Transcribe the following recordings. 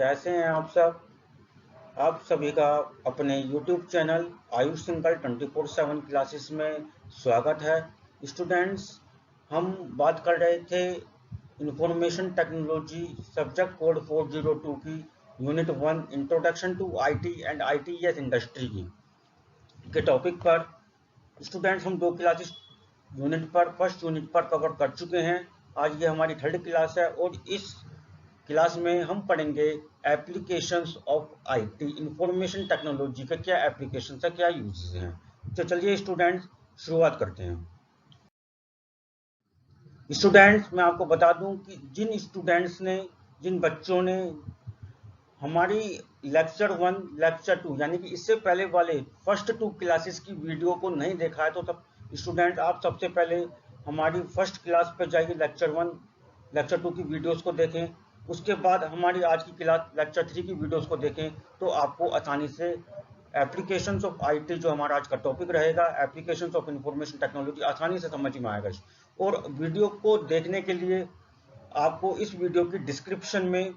कैसे हैं आप सब। आप सभी का अपने YouTube channel Ayush single 24/7 classes में स्वागत है। स्टूडेंट्स, हम बात कर रहे थे इंफॉर्मेशन टेक्नोलॉजी सब्जेक्ट कोड 402 की unit 1 introduction to IT and ITES industry की के टॉपिक पर। स्टूडेंट्स, हम 2 क्लासेस यूनिट पर फर्स्ट यूनिट पर कवर कर चुके हैं। आज ये हमारी थर्ड क्लास है और इस क्लास में हम पढ़ेंगे applications of IT information technology का क्या एप्लीकेशंस है, क्या यूजेस हैं। तो चलिए स्टूडेंट्स शुरुआत करते हैं। स्टूडेंट्स, मैं आपको बता दूं कि जिन बच्चों ने हमारी लेक्चर 1 लेक्चर 2 यानी कि इससे पहले वाले फर्स्ट 2 क्लासेस की वीडियो को नहीं देखा है तो तब स्टूडेंट आप सबसे पहले हमारी फर्स्ट क्लास पर जाइए, लेक्चर 1 लेक्चर 2 की वीडियोस को देखें। उसके बाद हमारी आज की क्लास लेक्चर 3 की वीडियोस को देखें तो आपको आसानी से एप्लीकेशंस ऑफ आईटी जो हमारा आज का टॉपिक रहेगा, एप्लीकेशंस ऑफ इंफॉर्मेशन टेक्नोलॉजी, आसानी से समझ में आएगा। और वीडियो को देखने के लिए आपको इस वीडियो की डिस्क्रिप्शन में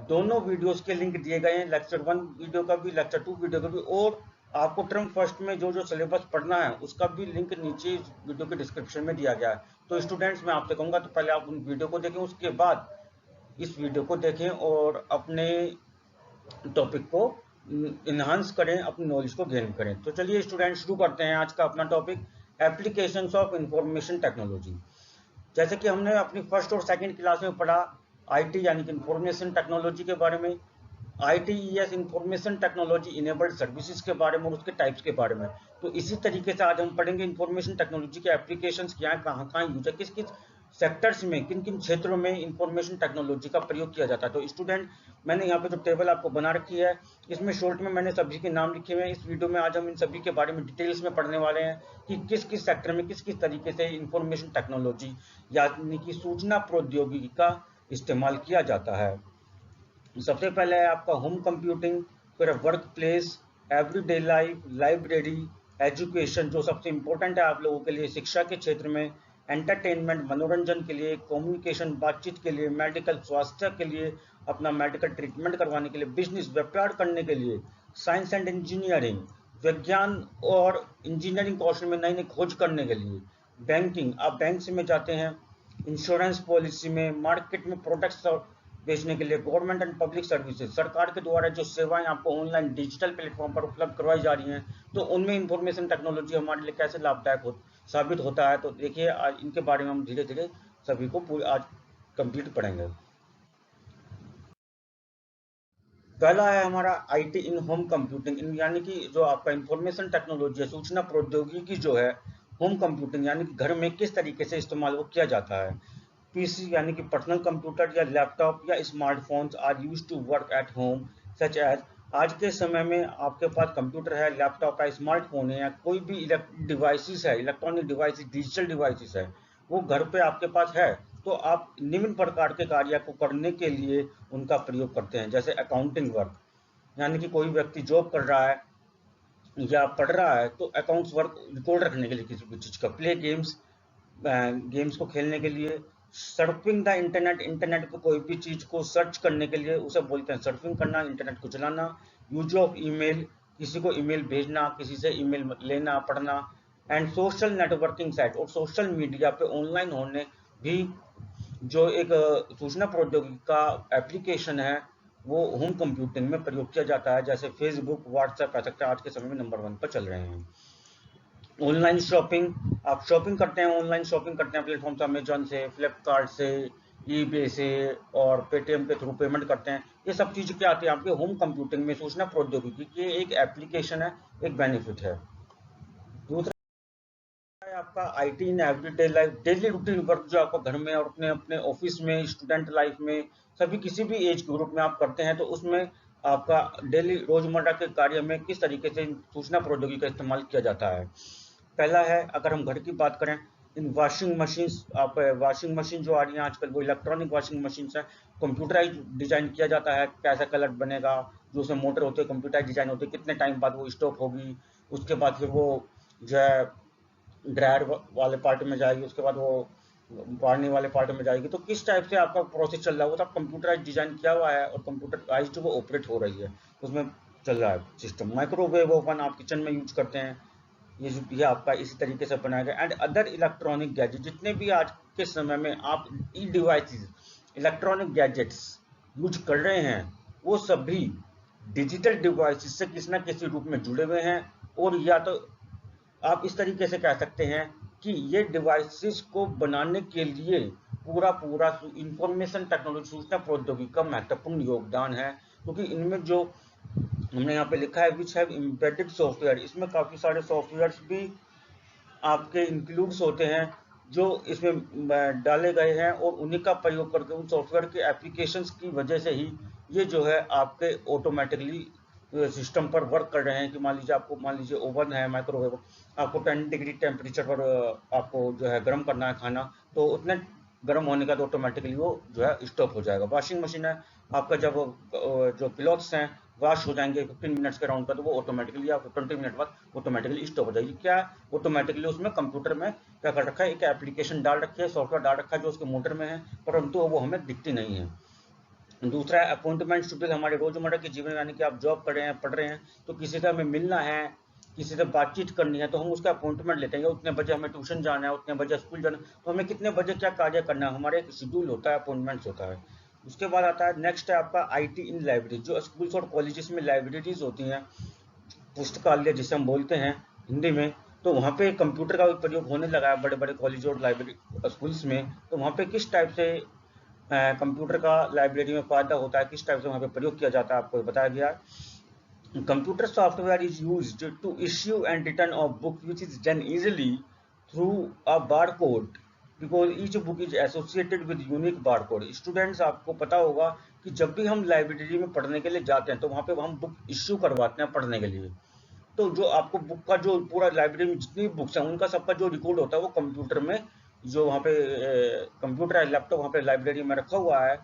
दोनों वीडियोस के लिंक दिए गए हैं, लेक्चर 1 वीडियो का भी, लेक्चर 2 वीडियो का भी, और आपको टर्म फर्स्ट में जो सिलेबस पढ़ना है उसका भी लिंक नीचे वीडियो के डिस्क्रिप्शन में दिया गया है। तो स्टूडेंट्स, मैं आपसे कहूँगा तो पहले आप उन वीडियो को देखें, उसके बाद इस वीडियो को देखें और अपने टॉपिक को इन्हांस करें, अपनी नॉलेज को गेन करें। तो चलिए स्टूडेंट शुरू करते हैं आज का अपना topic, applications of information technology. जैसे कि हमने अपनी फर्स्ट और सेकंड क्लास में पढ़ा आईटी यानी कि इंफॉर्मेशन टेक्नोलॉजी के बारे में, ITES information technology enabled services के बारे में और उसके टाइप्स के बारे में। तो इसी तरीके से आज हम पढ़ेंगे इंफॉर्मेशन टेक्नोलॉजी के एप्लीकेशंस क्या है, कहाँ यूज है, किस किस सेक्टर्स में, किन किन क्षेत्रों में इंफॉर्मेशन टेक्नोलॉजी का प्रयोग किया जाता है। तो स्टूडेंट, मैंने यहाँ पे जो टेबल आपको बना रखी है इसमें शॉर्ट में मैंने सभी के नाम लिखे हुए हैं। इस वीडियो में आज हम इन सभी के बारे में डिटेल्स में पढ़ने वाले हैं कि किस किस सेक्टर में किस किस तरीके से इंफॉर्मेशन टेक्नोलॉजी यानी कि सूचना प्रौद्योगिकी का इस्तेमाल किया जाता है। सबसे पहले है आपका होम कंप्यूटिंग, फिर work place, everyday life, library, education जो सबसे इम्पोर्टेंट है आप लोगों के लिए, शिक्षा के क्षेत्र में, एंटरटेनमेंट मनोरंजन के लिए, कम्युनिकेशन बातचीत के लिए, मेडिकल स्वास्थ्य के लिए, अपना मेडिकल ट्रीटमेंट करवाने के लिए, बिजनेस व्यापार करने के लिए, साइंस एंड इंजीनियरिंग विज्ञान और इंजीनियरिंग कौशल में नई नई खोज करने के लिए, बैंकिंग आप बैंक में जाते हैं, इंश्योरेंस पॉलिसी में, मार्केट में प्रोडक्ट्स बेचने के लिए, गवर्नमेंट एंड पब्लिक सर्विसेज सरकार के द्वारा जो सेवाएं आपको ऑनलाइन डिजिटल प्लेटफॉर्म पर उपलब्ध करवाई जा रही हैं, तो उनमें इंफॉर्मेशन टेक्नोलॉजी हमारे लिए कैसे लाभदायक साबित होता है। तो देखिए आज इनके बारे में हम धीरे धीरे सभी को आज कंप्लीट पढ़ेंगे। पहला है हमारा आईटी इन होम कंप्यूटिंग, यानी कि जो आपका इंफॉर्मेशन टेक्नोलॉजी है, सूचना प्रौद्योगिकी जो है होम कंप्यूटिंग यानी कि घर में किस तरीके से इस्तेमाल वो किया जाता है। पीसी यानी कि पर्सनल कंप्यूटर या लैपटॉप या smartphones are used to work at home such as, आज के समय में आपके पास कंप्यूटर है, लैपटॉप है, स्मार्टफोन है या कोई भी डिवाइसेस है, इलेक्ट्रॉनिक डिवाइसेस, डिजिटल डिवाइसेस है, वो घर पे आपके पास है। तो आप निम्न प्रकार के कार्य को करने के लिए उनका प्रयोग करते हैं, जैसे अकाउंटिंग वर्क, यानी कि कोई व्यक्ति जॉब कर रहा है या पढ़ रहा है तो अकाउंट्स वर्क रिकॉर्ड रखने के लिए किसी भी चीज़ का, प्ले गेम्स गेम्स को खेलने के लिए, सर्फिंग द इंटरनेट, इंटरनेट पर कोई भी चीज़ को सर्च करने के लिए उसे बोलते हैं सर्फिंग करना, इंटरनेट को चलाना, यूज ऑफ ईमेल, किसी को ईमेल भेजना, किसी से ईमेल लेना पढ़ना, एंड सोशल नेटवर्किंग साइट और सोशल मीडिया पे ऑनलाइन होने भी जो एक सूचना प्रौद्योगिकी का एप्लीकेशन है वो होम कंप्यूटिंग में प्रयोग किया जाता है, जैसे फेसबुक, व्हाट्सएप कह सकते हैं आज के समय में नंबर 1 पर चल रहे हैं। ऑनलाइन शॉपिंग, आप शॉपिंग करते हैं, ऑनलाइन शॉपिंग करते हैं प्लेटफॉर्म से, अमेजॉन से, फ्लिपकार्ट से, ईबे से और पेटीएम के थ्रू पेमेंट करते हैं। ये सब चीज़ क्या आती है आपके होम कंप्यूटिंग में, सूचना प्रौद्योगिकी की एक एप्लीकेशन है, एक बेनिफिट है। दूसरा है आपका IT in everyday life, daily routine work जो आपको घर में और अपने अपने ऑफिस में, स्टूडेंट लाइफ में, सभी किसी भी एज ग्रुप में आप करते हैं, तो उसमें आपका डेली रोजमर्रा के कार्य में किस तरीके से सूचना प्रौद्योगिकी का इस्तेमाल किया जाता है। पहला है, अगर हम घर की बात करें, इन वॉशिंग मशीन, आप वॉशिंग मशीन जो आ रही है आजकल वो इलेक्ट्रॉनिक वॉशिंग मशीन है, कंप्यूटराइज डिजाइन किया जाता है, कैसा कलर बनेगा, जो उसमें मोटर होते हैं कंप्यूटराइज डिजाइन होते हैं, कितने टाइम बाद वो स्टॉप होगी, उसके बाद फिर वो जो है ड्रायर वाले पार्ट में जाएगी, उसके बाद वो पढ़ने वाले पार्ट में जाएगी। तो किस टाइप से आपका प्रोसेस चल रहा है, वो तो कंप्यूटराइज डिजाइन किया हुआ है और कंप्यूटराइज वो ऑपरेट हो रही है, उसमें चल रहा है सिस्टम। माइक्रोवेव ओवन आप किचन में यूज करते हैं, ये आपका इसी तरीके से बनाया गया। एंड अदर इलेक्ट्रॉनिक गैजेट, जितने भी आज के समय में आप ई डिवाइसेस, इलेक्ट्रॉनिक गैजेट्स यूज कर रहे हैं, वो सभी डिजिटल डिवाइसेस से किसी न किसी रूप में जुड़े हुए हैं। और या तो आप इस तरीके से कह सकते हैं कि ये डिवाइसेस को बनाने के लिए पूरा पूरा इंफॉर्मेशन टेक्नोलॉजी, सूचना प्रौद्योगिकी का महत्वपूर्ण योगदान है। क्योंकि इनमें जो हमने यहाँ पे लिखा है विच हैव एम्बेडेड सॉफ्टवेयर, इसमें काफ़ी सारे सॉफ्टवेयर्स भी आपके इंक्लूड्स होते हैं जो इसमें डाले गए हैं, और उन्हीं का प्रयोग करके उन सॉफ्टवेयर के एप्लीकेशंस की वजह से ही ये जो है आपके ऑटोमेटिकली सिस्टम पर वर्क कर रहे हैं। कि मान लीजिए ओवन है, माइक्रोवेव, आपको 10 डिग्री टेम्परेचर पर आपको जो है गर्म करना है खाना, तो उतने गर्म होने का तो ऑटोमेटिकली वो जो है स्टॉप हो जाएगा। वॉशिंग मशीन है आपका, जब जो क्लॉथ्स हैं वॉश हो जाएंगे 15 मिनट्स के राउंड पर, तो वो ऑटोमेटिकली आपको 20 मिनट बाद ऑटोमेटिकली स्टॉप हो जाएगी। क्या ऑटोमेटिकली उसमें कंप्यूटर में क्या कर रखा है, एक एप्लीकेशन डाल रखी है, सॉफ्टवेयर डाल रखा है जो उसके मोटर में है, परंतु वो हमें दिखती नहीं है। दूसरा है अपॉइंटमेंट शेड्यूल, हमारे रोजमर्रा के जीवन में, यानी कि आप जॉब कर रहे हैं, पढ़ रहे हैं, तो किसी से हमें मिलना है, किसी से बातचीत करनी है, तो हम उसका अपॉइंटमेंट लेते हैं। उतने बजे हमें ट्यूशन जाना है, उतने बजे स्कूल जाना है, तो हमें कितने बजे क्या कार्य करना है, हमारे एक शेड्यूल होता है, अपॉइंटमेंट्स होता है। उसके बाद आता है नेक्स्ट है आपका आईटी इन लाइब्रेरी। जो स्कूल्स और कॉलेजेस में लाइब्रेरीज होती हैं, पुस्तकालय जिसे हम बोलते हैं हिंदी में, तो वहाँ पे कंप्यूटर का भी प्रयोग होने लगा है बड़े बड़े कॉलेज और लाइब्रेरी स्कूल्स में। तो वहाँ पे किस टाइप से कंप्यूटर का लाइब्रेरी में फायदा होता है, किस टाइप से वहाँ पे प्रयोग किया जाता है, आपको बताया गया। Computer software is used to issue and return of book which is done easily through a barcode, because each book is associated with unique barcode. Students, आपको पता होगा कि जब भी हम लाइब्रेरी में पढ़ने के लिए जाते हैं, तो वहाँ पे हम बुक इश्यू करवाते हैं पढ़ने के लिए। तो जो आपको बुक का जो पूरा लाइब्रेरी में जितनी बुक्स हैं उनका सबका जो रिकॉर्ड होता है, वो कंप्यूटर में, जो वहाँ पे कंप्यूटर है, लैपटॉप वहाँ पे लाइब्रेरी में रखा हुआ है,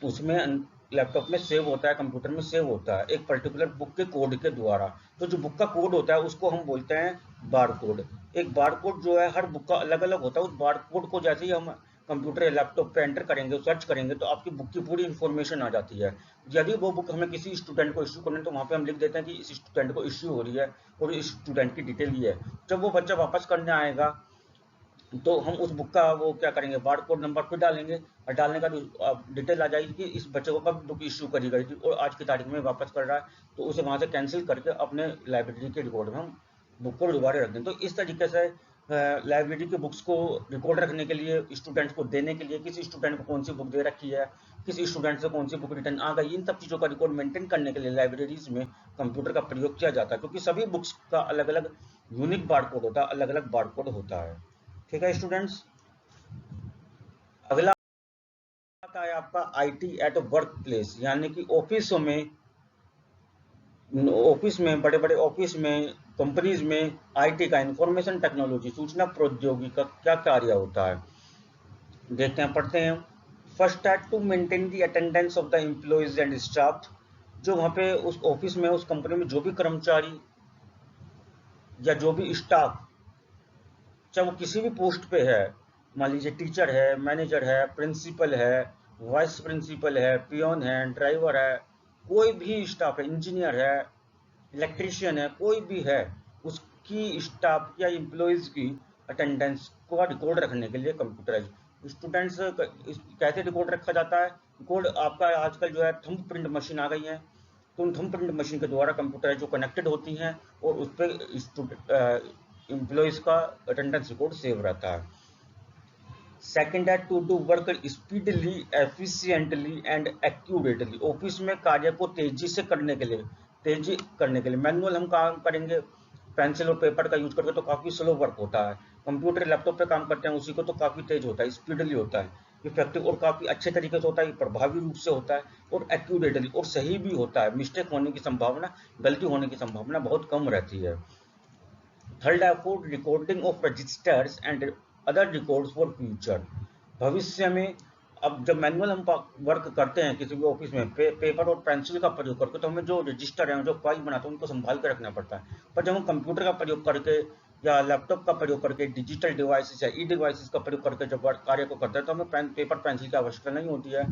उसमें लैपटॉप में सेव होता है, कंप्यूटर में सेव होता है एक पर्टिकुलर बुक के कोड के द्वारा। तो जो बुक का कोड होता है उसको हम बोलते हैं बार कोड। एक बार कोड जो है हर बुक का अलग अलग होता है। उस बार कोड को जैसे ही हम कंप्यूटर या लैपटॉप पे एंटर करेंगे, सर्च करेंगे, तो आपकी बुक की पूरी इन्फॉर्मेशन आ जाती है। यदि वो बुक हमें किसी स्टूडेंट को इश्यू करनी है, तो वहाँ पे हम लिख देते हैं कि इस स्टूडेंट को इश्यू हो रही है और इस स्टूडेंट की डिटेल ये है। जब वो बच्चा वापस करने आएगा, तो हम उस बुक का वो क्या करेंगे, बार कोड नंबर फिर डालेंगे, और डालने का डिटेल आ जाएगी कि इस बच्चे को कब बुक इश्यू करी गई थी और आज की तारीख में वापस कर रहा है, तो उसे वहाँ से कैंसिल करके अपने लाइब्रेरी के रिकॉर्ड में हम बुक को दोबारा रख दें। तो इस तरीके से लाइब्रेरी के बुक्स को रिकॉर्ड रखने के लिए, स्टूडेंट्स को देने के लिए, किसी स्टूडेंट को कौन सी बुक दे रखी है, किसी स्टूडेंट से कौन सी बुक रिटर्न आ गई, इन सब चीज़ों का रिकॉर्ड मेंटेन करने के लिए लाइब्रेरीज में कंप्यूटर का प्रयोग किया जाता है। क्योंकि सभी बुक्स का अलग अलग यूनिक बार कोड होता है, अलग अलग बार कोड होता है। ठीक है स्टूडेंट्स, अगला आता है आपका आईटी एट वर्क प्लेस, यानी कि ऑफिस में बड़े बड़े ऑफिस में, कंपनीज में आईटी का, इंफॉर्मेशन टेक्नोलॉजी, सूचना प्रौद्योगिकी का क्या कार्य होता है, देखते हैं, पढ़ते हैं। फर्स्ट है to maintain the attendance of the employees and staff. जो वहाँ पे उस ऑफिस में, उस कंपनी में जो भी कर्मचारी या जो भी स्टाफ, चाहे वो किसी भी पोस्ट पे है, मान लीजिए टीचर है, मैनेजर है, प्रिंसिपल है, वाइस प्रिंसिपल है, पियोन है, ड्राइवर है, कोई भी स्टाफ है, इंजीनियर है, इलेक्ट्रीशियन है, कोई भी है, उसकी स्टाफ या एम्प्लॉयज की अटेंडेंस को रिकॉर्ड रखने के लिए कंप्यूटराइज। स्टूडेंट्स कैसे रिकॉर्ड रखा जाता है, रिकॉर्ड आपका आजकल जो है थंब प्रिंट मशीन आ गई है, तो उन थंब प्रिंट मशीन के द्वारा कंप्यूटराइज जो कनेक्टेड होती हैं, और उस पर एम्प्लॉयज का अटेंडेंस रिकॉर्ड सेव रहता है। सेकेंड है to do work speedily, efficiently and accurately. Office में कार्य को तेजी करने के लिए मैनुअल हम काम करेंगे, पेंसिल और पेपर का यूज करके, तो काफी स्लो वर्क होता है। कंप्यूटर लैपटॉप पे काम करते हैं उसी को, तो काफी तेज होता है, स्पीडली होता है, इफेक्टिव और काफी अच्छे तरीके से होता है, प्रभावी रूप से होता है, और एक्यूरेटली और सही भी होता है। मिस्टेक होने की संभावना, गलती होने की संभावना बहुत कम रहती है। थर्ड है for recording of registers and other records for future. भविष्य में, अब जब मैनुअल हम वर्क करते हैं किसी भी ऑफिस में, पेपर और पेंसिल का प्रयोग करके, तो हमें जो रजिस्टर है, जो फाइल बनाते हैं, उनको संभाल कर रखना पड़ता है। पर जब हम कंप्यूटर का प्रयोग करके या लैपटॉप का प्रयोग करके, डिजिटल डिवाइसेस या ई डिवाइसेस का प्रयोग करके जब कार्य को करते हैं तो हमें पेपर पेंसिल की आवश्यकता नहीं होती है।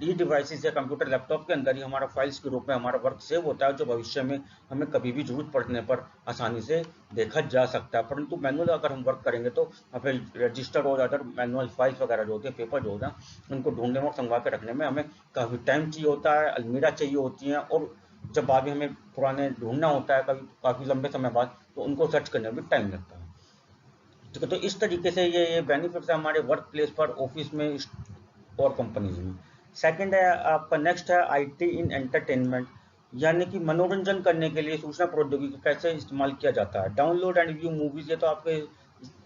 ई डिवाइसेस या कंप्यूटर लैपटॉप के अंदर ही हमारा फाइल्स के रूप में हमारा वर्क सेव होता है, जो भविष्य में हमें कभी भी जरूरत पड़ने पर आसानी से देखा जा सकता है। परंतु मैनुअल अगर हम वर्क करेंगे तो हमें रजिस्टर और अदर मैनुअल फाइल्स वगैरह जो होते हैं, पेपर जो होता है, उनको ढूंढने में और संभाल के रखने में हमें काफ़ी टाइम चाहिए होता है, अलमीरा चाहिए होती है, और जब आगे हमें पुराने ढूंढना होता है कभी काफ़ी लंबे समय बाद, तो उनको सर्च करने में भी टाइम लगता है। ठीक है, तो इस तरीके से ये बेनिफिट्स है हमारे वर्क प्लेस पर, ऑफिस में और कंपनीज में। सेकंड है आपका, नेक्स्ट है आईटी इन एंटरटेनमेंट, यानी कि मनोरंजन करने के लिए सूचना प्रौद्योगिकी का कैसे इस्तेमाल किया जाता है। डाउनलोड एंड व्यू मूवीज, ये तो आपको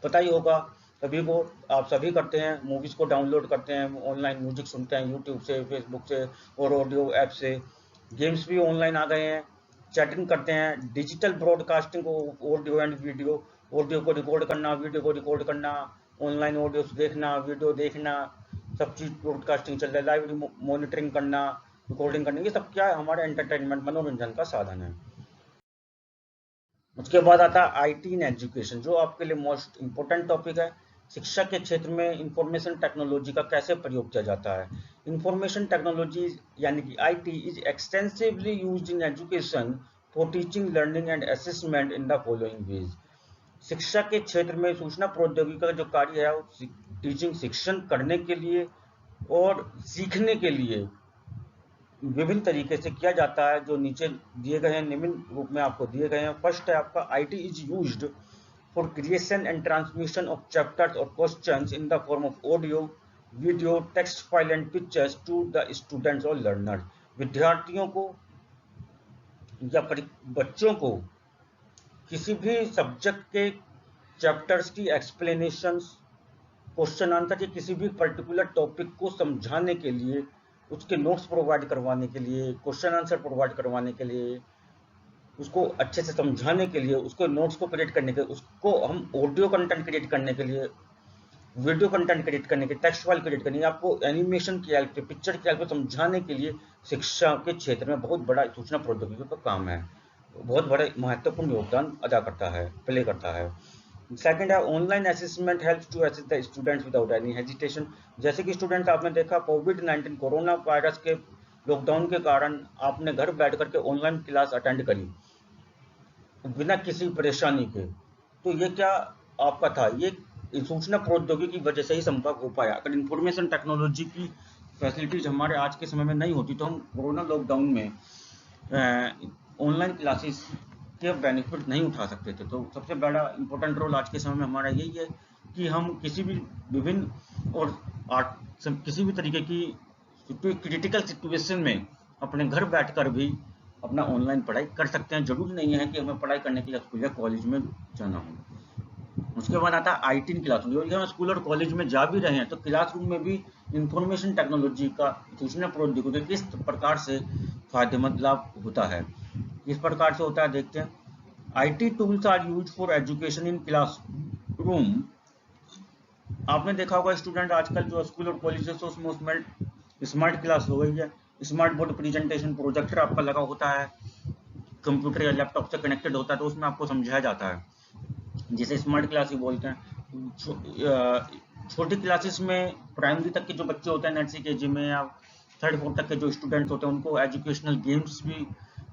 पता ही होगा, सभी को, आप सभी करते हैं, मूवीज को डाउनलोड करते हैं, ऑनलाइन म्यूजिक सुनते हैं यूट्यूब से, फेसबुक से और ऑडियो ऐप से। गेम्स भी ऑनलाइन आ गए हैं, चैटिंग करते हैं, digital broadcasting, audio and video, audio को रिकॉर्ड करना, वीडियो को रिकॉर्ड करना, ऑनलाइन ऑडियो देखना, वीडियो देखना, सब चीज ब्रॉडकास्टिंग चल रहा है, लाइव मॉनिटरिंग करना, रिकॉर्डिंग करना, ये सब क्या है, हमारे एंटरटेनमेंट मनोरंजन का साधन है। उसके बाद आता है आईटी इन एजुकेशन, जो आपके लिए मोस्ट इंपोर्टेंट टॉपिक है। शिक्षा के क्षेत्र में इंफॉर्मेशन टेक्नोलॉजी का कैसे प्रयोग किया जाता है। इंफॉर्मेशन टेक्नोलॉजी यानी कि IT is extensively used in education for teaching, learning and assessment in the following veg. शिक्षा के क्षेत्र में सूचना प्रौद्योगिकी का जो कार्य है, वो टीचिंग, शिक्षण करने के लिए और सीखने के लिए विभिन्न तरीके से किया जाता है, जो नीचे दिए गए हैं, निम्न रूप में आपको दिए गए हैं। फर्स्ट है आपका, IT is used for creation and transmission of chapters और questions in the form of audio, video, text file and pictures to the students और लर्नर्स। विद्यार्थियों को या बच्चों को किसी भी सब्जेक्ट के चैप्टर्स की एक्सप्लेनेशंस, क्वेश्चन आंसर के किसी भी पर्टिकुलर टॉपिक को समझाने के लिए, उसके नोट्स प्रोवाइड करवाने के लिए, क्वेश्चन आंसर प्रोवाइड करवाने के लिए, उसको अच्छे से समझाने के लिए, उसको नोट्स को क्रिएट करने के लिए, उसको हम ऑडियो कंटेंट क्रिएट करने के लिए, वीडियो कंटेंट क्रिएट करने के, टेक्स्ट फाइल क्रिएट करने के, आपको एनिमेशन की हेल्प से, पिक्चर की हेल्प से समझाने के लिए शिक्षा के क्षेत्र में बहुत बड़ा सूचना प्रौद्योगिकी का काम है, बहुत बड़ा महत्वपूर्ण योगदान अदा करता है, प्ले करता है। सेकंड है, online assessment helps to assess the students without any hesitation. जैसे कि स्टूडेंट्स, आपने देखा कोविड-19 कोरोना वायरस के लॉकडाउन के कारण आपने घर बैठ करके ऑनलाइन क्लास अटेंड करी बिना किसी परेशानी के, तो ये क्या आपका था, ये सूचना प्रौद्योगिकी की वजह से ही संभव हो पाया। अगर इंफॉर्मेशन टेक्नोलॉजी की फैसिलिटीज हमारे आज के समय में नहीं होती तो हम कोरोना लॉकडाउन में ऑनलाइन क्लासेस के बेनिफिट नहीं उठा सकते थे। तो सबसे बड़ा इंपॉर्टेंट रोल आज के समय में हमारा यही है कि हम किसी भी विभिन्न और किसी भी तरीके की क्रिटिकल सिचुएशन में अपने घर बैठकर भी अपना ऑनलाइन पढ़ाई कर सकते हैं। जरूरी नहीं है कि हमें पढ़ाई करने के लिए स्कूल या कॉलेज में जाना हो। उसके बाद आता है आईटी इन क्लासरूम। यदि हम स्कूल और कॉलेज में जा भी रहे हैं तो क्लासरूम में भी इंफॉर्मेशन टेक्नोलॉजी का, सूचना प्रौद्योगिकी किस प्रकार से फायदेमंद लाभ होता है, किस प्रकार से होता है देखते हैं। IT tools are use for education in classroom. आपने देखा होगा स्टूडेंट आजकल जो स्कूल और कॉलेज है उसमें स्मार्ट क्लास हो गई है, स्मार्ट बोर्ड प्रेजेंटेशन, प्रोजेक्टर आपका लगा होता है, कंप्यूटर या लैपटॉप से कनेक्टेड होता है, तो उसमें आपको समझाया जाता है, जिसे स्मार्ट क्लास ही बोलते हैं। छोटी क्लासेस में प्राइमरी तक के जो बच्चे होते हैं, नर्सरी केजी में या थर्ड फोर्थ तक के जो स्टूडेंट्स होते हैं, उनको एजुकेशनल गेम्स भी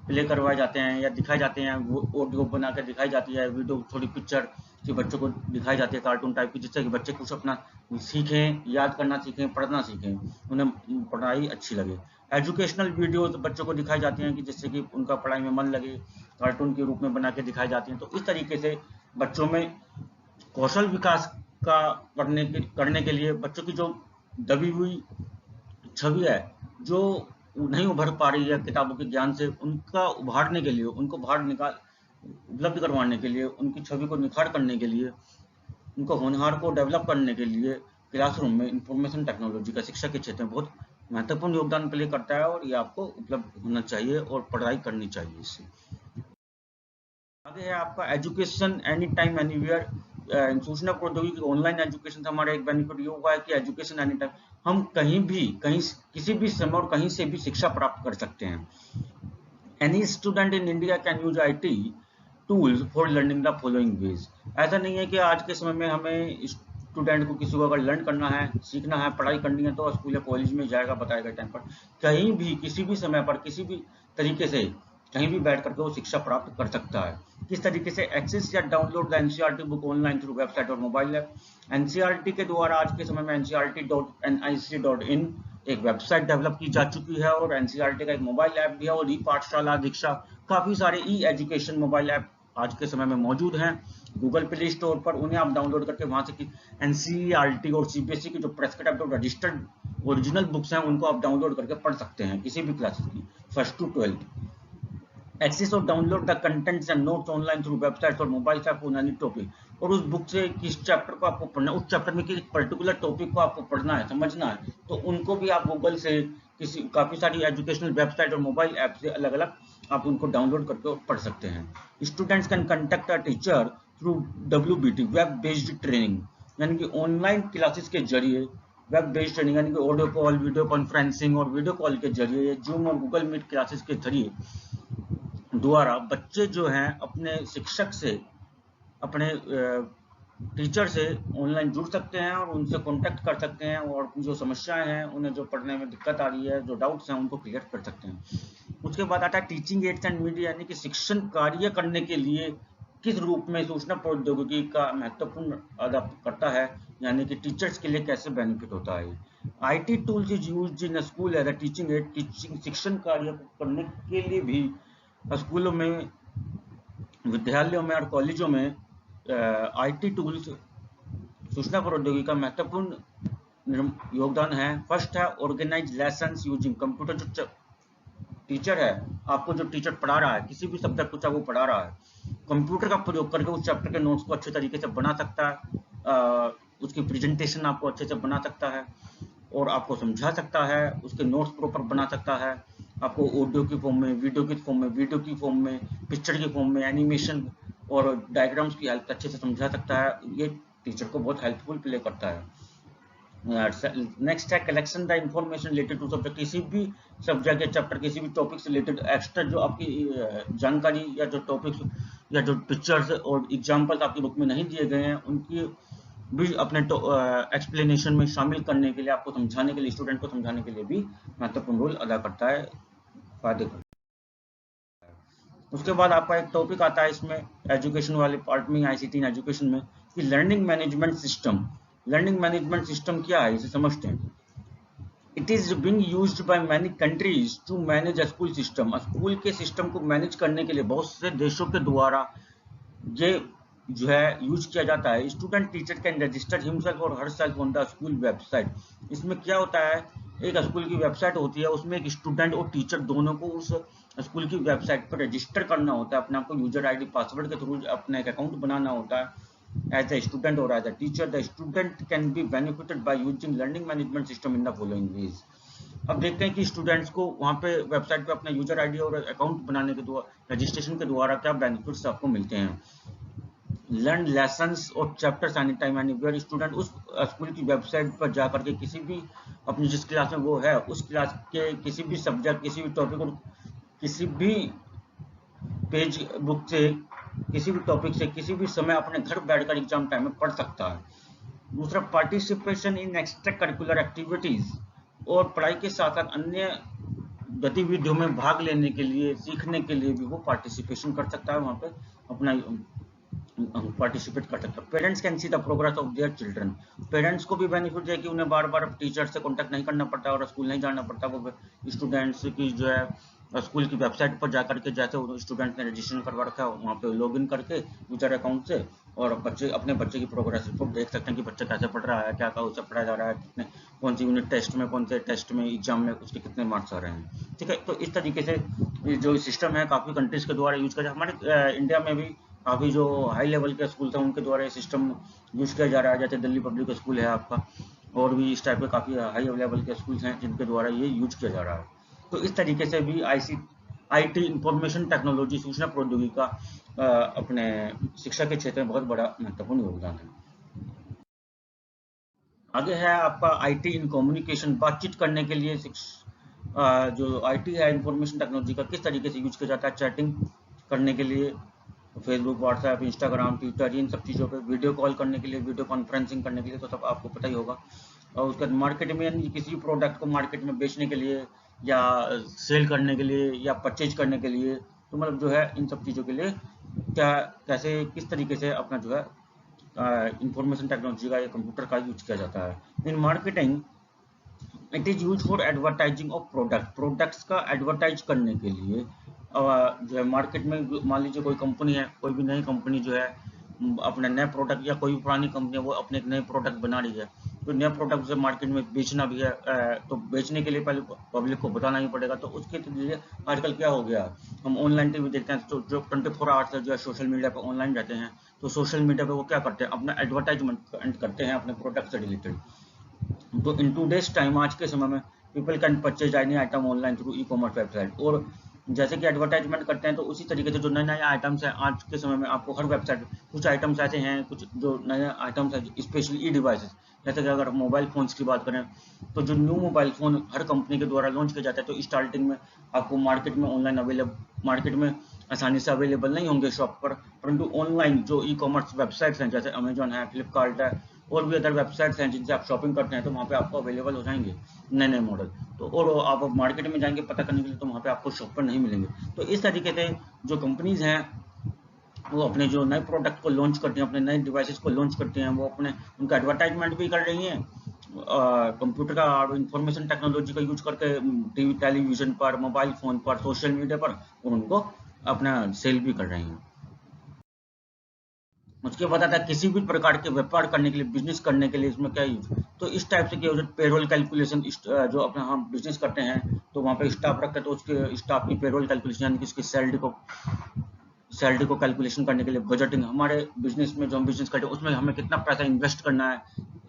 प्ले करवाए जाते हैं या दिखाए जाते हैं, ऑडियो बना कर दिखाई जाती है, वीडियो, थोड़ी पिक्चर की बच्चों को दिखाई जाती है कार्टून टाइप की, जिससे कि बच्चे कुछ अपना सीखें, याद करना सीखें, पढ़ना सीखें, उन्हें पढ़ाई अच्छी लगे। एजुकेशनल वीडियोस बच्चों को दिखाई जाती हैं कि जिससे कि उनका पढ़ाई में मन लगे, कार्टून के रूप में बना के दिखाई जाती हैं। तो इस तरीके से बच्चों में कौशल विकास का करने के लिए बच्चों की जो दबी हुई छवि है, जो नहीं उभर पा रही है किताबों के ज्ञान से, उनका उभारने के लिए, उनको बाहर उपलब्ध करवाने के लिए, उनकी छवि को निखार करने के लिए, उनको होनहार को डेवलप करने के लिए क्लासरूम में इंफॉर्मेशन टेक्नोलॉजी का शिक्षा के क्षेत्र में बहुत महत्वपूर्ण योगदान प्ले करता है, और ये आपको उपलब्ध होना चाहिए और पढ़ाई करनी चाहिए इससे। आगे है आपका एजुकेशन एनी टाइम एनीवेयर। सूचना प्रौद्योगिकी ऑनलाइन एजुकेशन का हमारा एक बेनिफिट ये हुआ है कि एजुकेशन एनी टाइम, हम कहीं भी, किसी भी समय और कहीं से भी शिक्षा प्राप्त कर सकते हैं। Any student in India can use IT tools for learning the following veg. ऐसा नहीं है कि आज के समय में हमें स्टूडेंट को किसी को अगर लर्न करना है, सीखना है, पढ़ाई करनी है तो स्कूल या कॉलेज में जाएगा बताए गए टाइम पर, कहीं भी किसी भी समय पर किसी भी तरीके से कहीं भी बैठ करके वो शिक्षा प्राप्त कर सकता है। किस तरीके से? एक्सेस या download the NCERT book online through website और मोबाइल ऐप। एनसीईआरटी के द्वारा आज के समय में ncrt.nic.in एक वेबसाइट डेवलप की जा चुकी है और एनसीईआरटी का एक मोबाइल ऐप भी है और ई पाठशाला, दीक्षा, काफी सारे ई एजुकेशन मोबाइल ऐप आज के समय में मौजूद हैं गूगल प्ले स्टोर पर। उन्हें आप डाउनलोड करके वहां से एनसीईआरटी और सीबीएसई की जो प्रेस्क्राइब्ड और रजिस्टर्ड ओरिजिनल बुक्स हैं उनको आप डाउनलोड करके पढ़ सकते हैं किसी भी क्लासेस की, 1st to 12th। एक्सेस और download the contents and notes online through website और mobile app on any topic. और उस बुक से किस चैप्टर को आपको पढ़ना है, उस चैप्टर में किस पर्टिकुलर टॉपिक को आपको पढ़ना है, समझना है, तो उनको भी आप गूगल से किसी काफी सारी एजुकेशनल वेबसाइट और मोबाइल ऐप से अलग अलग आप उनको डाउनलोड करके पढ़ सकते हैं। Students can contact a teacher through WBT web based training, यानी कि ऑनलाइन क्लासेस के जरिए वेब बेस्ड ट्रेनिंग, यानी कि ऑडियो कॉल, वीडियो कॉन्फ्रेंसिंग और वीडियो कॉल के जरिए, जूम और गूगल मीट क्लासेस के जरिए द्वारा बच्चे जो हैं अपने शिक्षक से, अपने टीचर से ऑनलाइन जुड़ सकते हैं और उनसे कांटेक्ट कर सकते हैं और जो समस्याएं हैं, उन्हें जो पढ़ने में दिक्कत आ रही है, जो डाउट्स हैं, उनको क्लियर कर सकते हैं। उसके बाद आता है टीचिंग एड्स एंड मीडिया, यानी कि शिक्षण कार्य करने के लिए किस रूप में सूचना प्रौद्योगिकी का महत्वपूर्ण अदा करता है, यानी कि टीचर्स के लिए कैसे बेनिफिट होता है। IT tools is used in school as a teaching aid, teaching शिक्षण कार्य करने के लिए भी स्कूलों में, विद्यालयों में और कॉलेजों में IT टूल्स, सूचना प्रौद्योगिकी का महत्वपूर्ण योगदान है। फर्स्ट है ऑर्गेनाइज लेसन्स यूजिंग कंप्यूटर। जो टीचर है, आपको जो टीचर पढ़ा रहा है, किसी भी सब्जेक्ट को चाहे वो पढ़ा रहा है, कंप्यूटर का प्रयोग करके उस चैप्टर के नोट्स को अच्छे तरीके से बना सकता है, उसकी प्रेजेंटेशन आपको अच्छे से बना सकता है और आपको समझा सकता है, उसके नोट्स प्रॉपर बना सकता है, आपको ऑडियो की फॉर्म में, वीडियो की फॉर्म में, वीडियो की फॉर्म में, पिक्चर की फॉर्म में, एनिमेशन और डायग्राम्स की हेल्प अच्छे से समझा सकता है। ये टीचर को बहुत हेल्पफुल प्ले करता है। नेक्स्ट है collection the information related to subject, किसी भी सब्जेक्ट या चैप्टर, किसी भी टॉपिक से रिलेटेड एक्स्ट्रा जो आपकी जानकारी या जो टॉपिक्स या जो पिक्चर्स और एग्जांपल्स आपकी बुक में नहीं दिए गए हैं, उनकी भी अपने एक्सप्लेनेशन में शामिल करने के लिए, आपको समझाने के लिए, स्टूडेंट को समझाने के लिए भी महत्वपूर्ण रोल अदा करता है, फायदे करता है। उसके बाद आपका एक टॉपिक आता है इसमें एजुकेशन वाले पार्ट में, ICT इन एजुकेशन में, कि learning management system. Learning management system क्या है, इसे समझते हैं। It is being used by many countries to manage school system. School के सिस्टम को मैनेज करने के लिए बहुत से देशों के द्वारा ये जो है यूज किया जाता है। Student teacher can register himself और herself on the school website. इसमें क्या होता है, एक स्कूल की वेबसाइट होती है, उसमें एक स्टूडेंट और टीचर दोनों को उस स्कूल की वेबसाइट पर रजिस्टर करना होता है, अपने आप को यूजर ID पासवर्ड के थ्रू अपना एक अकाउंट बनाना होता है। As a student or as a teacher, the student can be benefited by using learning management system in the following ways। अब देखते हैं कि स्टूडेंट्स को वहाँ पे वेबसाइट पे अपना यूजर ID और अकाउंट बनाने के द्वारा, रजिस्ट्रेशन के द्वारा क्या बेनिफिट्स आपको मिलते हैं। लर्न लेसन्स और chapters any time anywhere. Student उस स्कूल की वेबसाइट पर जाकर के किसी भी अपनी जिस क्लास में वो है, उस क्लास के किसी भी सब्जेक्ट, किसी भी टॉपिक और किसी भी पेज बुक से, किसी भी टॉपिक से किसी भी समय अपने घर बैठकर एग्जाम टाइम में पढ़ सकता है। दूसरा participation in extra curricular activities, और पढ़ाई के साथ साथ अन्य गतिविधियों में भाग लेने के लिए, सीखने के लिए भी वो पार्टिसिपेशन कर सकता है, वहाँ पे अपना पार्टिसिपेट कर सकता है। Parents can see the progress of their children. Parents को भी बेनिफिट है कि उन्हें बार बार टीचर से कांटेक्ट नहीं करना पड़ता और स्कूल नहीं जाना पड़ता। वो स्टूडेंट्स की जो है स्कूल की वेबसाइट पर जाकर के, जैसे स्टूडेंट ने रजिस्ट्रेशन करवा रखा है, वहाँ पे लॉगिन करके यूजर अकाउंट से, और बच्चे अपने बच्चे की प्रोग्रेस रिपोर्ट देख सकते हैं कि बच्चा कैसे पढ़ रहा है, क्या क्या उसे पढ़ाया जा रहा है, कितने, कौन सी यूनिट टेस्ट में, कौन से टेस्ट में, एग्जाम में उसके कितने मार्क्स आ रहे हैं। ठीक है, तो इस तरीके से जो सिस्टम है काफ़ी कंट्रीज के द्वारा यूज किया। हमारे इंडिया में भी काफ़ी जो हाई लेवल के स्कूल थे उनके द्वारा ये सिस्टम यूज किया जा रहा है। जैसे दिल्ली पब्लिक स्कूल है आपका, और भी इस टाइप के काफ़ी हाई लेवल के स्कूल्स हैं जिनके द्वारा ये यूज किया जा रहा है। तो इस तरीके से भी IT इंफॉर्मेशन टेक्नोलॉजी, सूचना प्रौद्योगिकी का अपने शिक्षा के क्षेत्र में बहुत बड़ा महत्वपूर्ण योगदान है। आगे है आपका IT इन कम्युनिकेशन, बातचीत करने के लिए जो IT है इंफॉर्मेशन टेक्नोलॉजी का किस तरीके से यूज किया जाता है, चैटिंग करने के लिए, फेसबुक, व्हाट्सएप, इंस्टाग्राम, ट्विटर, इन सब चीज़ों पे वीडियो कॉल करने के लिए, वीडियो कॉन्फ्रेंसिंग करने के लिए, तो सब आपको पता ही होगा। और उसके बाद मार्केट में, यानी किसी भी प्रोडक्ट को मार्केट में बेचने के लिए या सेल करने के लिए या परचेज करने के लिए, तो मतलब जो है इन सब चीज़ों के लिए क्या, कैसे, किस तरीके से अपना जो है इंफॉर्मेशन टेक्नोलॉजी का या कंप्यूटर का यूज किया जाता है। In marketing it is use for advertising of products का एडवर्टाइज करने के लिए। जो है मार्केट में मान लीजिए कोई कंपनी है, कोई भी नई कंपनी जो है अपने नए प्रोडक्ट, या कोई भी पुरानी कंपनी है वो अपने एक नए प्रोडक्ट बना रही है, तो नए प्रोडक्ट से मार्केट में बेचना भी है, तो बेचने के लिए पहले पब्लिक को बताना ही पड़ेगा। तो उसके लिए आजकल क्या हो गया, हम ऑनलाइन टीवी देखते हैं, तो जो 24 आवर्स जो है सोशल मीडिया पर ऑनलाइन रहते हैं, तो सोशल मीडिया पे वो क्या करते हैं, अपना एडवर्टाइजमेंट करते हैं अपने प्रोडक्ट से रिलेटेड। तो इन टूडेज टाइम, आज के समय में, people can purchase any item online through e commerce website. और जैसे कि एडवर्टाइजमेंट करते हैं, तो उसी तरीके से जो नए नए आइटम्स हैं आज के समय में आपको हर वेबसाइट, कुछ आइटम्स ऐसे हैं, कुछ जो नए आइटम्स हैं स्पेशली ई डिवाइसेस, जैसे कि अगर मोबाइल फोन्स की बात करें, तो जो न्यू मोबाइल फोन हर कंपनी के द्वारा लॉन्च किया जाता है, तो स्टार्टिंग में आपको मार्केट में ऑनलाइन अवेलेबल, मार्केट में आसानी से अवेलेबल नहीं होंगे शॉप पर, परंतु ऑनलाइन जो ई कॉमर्स वेबसाइट्स हैं, जैसे अमेजॉन है, फ्लिपकार्ट है, और भी अदर वेबसाइट्स हैं जिनसे आप शॉपिंग करते हैं, तो वहाँ पे आपको अवेलेबल हो जाएंगे नए नए मॉडल। तो और आप मार्केट में जाएंगे पता करने के लिए, तो वहाँ पे आपको शॉप पर नहीं मिलेंगे। तो इस तरीके से जो कंपनीज हैं वो अपने जो नए प्रोडक्ट को लॉन्च करती हैं, अपने नए डिवाइसेस को लॉन्च करती हैं, वो अपने उनका एडवर्टाइजमेंट भी कर रही हैं कंप्यूटर का और इंफॉर्मेशन टेक्नोलॉजी का यूज करके, टीवी, टेलीविजन पर, मोबाइल फोन पर, सोशल मीडिया पर, और उनको अपना सेल भी कर रही हैं। उसके बाद आता है किसी भी प्रकार के व्यापार करने के लिए, बिजनेस करने के लिए इसमें क्या यूज, तो इस टाइप से क्या हो, पेरोल कैलकुलेशन, जो अपना हम बिजनेस करते हैं, तो वहाँ पे स्टाफ रखते हैं, तो उसके स्टाफ की पेरोल कैलकुलेशन, यानी कि उसकी सैलरी को कैलकुलेशन करने के लिए, बजटिंग, हमारे बिजनेस में जो हम बिजनेस करते हैं उसमें हमें कितना पैसा इन्वेस्ट करना है,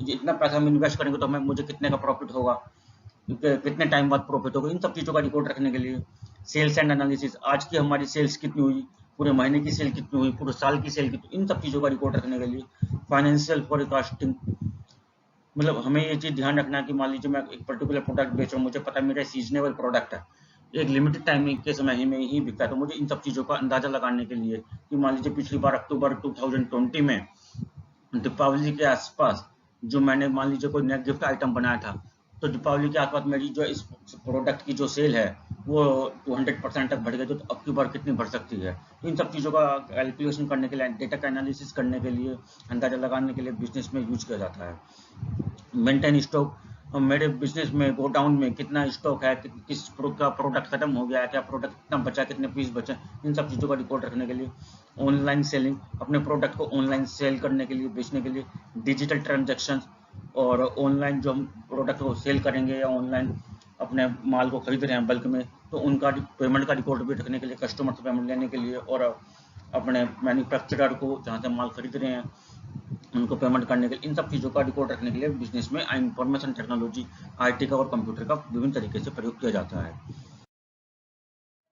इतना पैसा हम इन्वेस्ट करेंगे तो हमें, मुझे कितने का प्रॉफिट होगा, कितने टाइम बाद प्रॉफिट होगा, इन सब चीज़ों का रिकॉर्ड रखने के लिए। सेल्स एंड एनालिसिस, आज की हमारी सेल्स कितनी हुई, पूरे महीने की सेल कितनी हुई, पूरे साल की सेल कितनी, इन सब चीज़ों का रिकॉर्ड रखने के लिए। फाइनेंशियल फोरकास्टिंग, मतलब हमें ये चीज़ ध्यान रखना है कि मान लीजिए मैं एक पर्टिकुलर प्रोडक्ट बेच रहा हूँ, मुझे पता है मेरा सीजनेबल प्रोडक्ट है, एक लिमिटेड टाइम के समय में ही बिकता है, तो मुझे इन सब चीज़ों का अंदाजा लगाने के लिए कि मान लीजिए पिछली बार अक्टूबर 2020 में दीपावली के आसपास जो मैंने मान लीजिए कोई नया गिफ्ट आइटम बनाया था, तो दीपावली के आसपास मेरी जो इस प्रोडक्ट की जो सेल है वो 200% तक बढ़ गई, तो अब की बार कितनी बढ़ सकती है। तो इन सब चीज़ों का कैलकुलेशन करने के लिए, डेटा का एनालिसिस करने के लिए, अंदाजा लगाने के लिए बिजनेस में यूज किया जाता है। मेंटेन स्टॉक, मेरे बिजनेस में गोडाउन में कितना स्टॉक है, किस का प्रोडक्ट खत्म हो गया है, क्या प्रोडक्ट कितना बचा, कितने पीस बचे, इन सब चीज़ों का रिकॉर्ड रखने के लिए। ऑनलाइन सेलिंग, अपने प्रोडक्ट को ऑनलाइन सेल करने के लिए, बेचने के लिए। डिजिटल ट्रांजेक्शन, और ऑनलाइन जो हम प्रोडक्ट को सेल करेंगे या ऑनलाइन अपने माल को खरीद रहे हैं बल्क में, तो उनका पेमेंट का रिकॉर्ड भी रखने के लिए, कस्टमर से पेमेंट लेने के लिए, और अपने मैन्युफैक्चरर को जहाँ से माल खरीद रहे हैं उनको पेमेंट करने के लिए, इन सब चीज़ों का रिकॉर्ड रखने के लिए बिजनेस में इंफॉर्मेशन टेक्नोलॉजी, आईटी का और कंप्यूटर का विभिन्न तरीके से प्रयोग किया जाता है।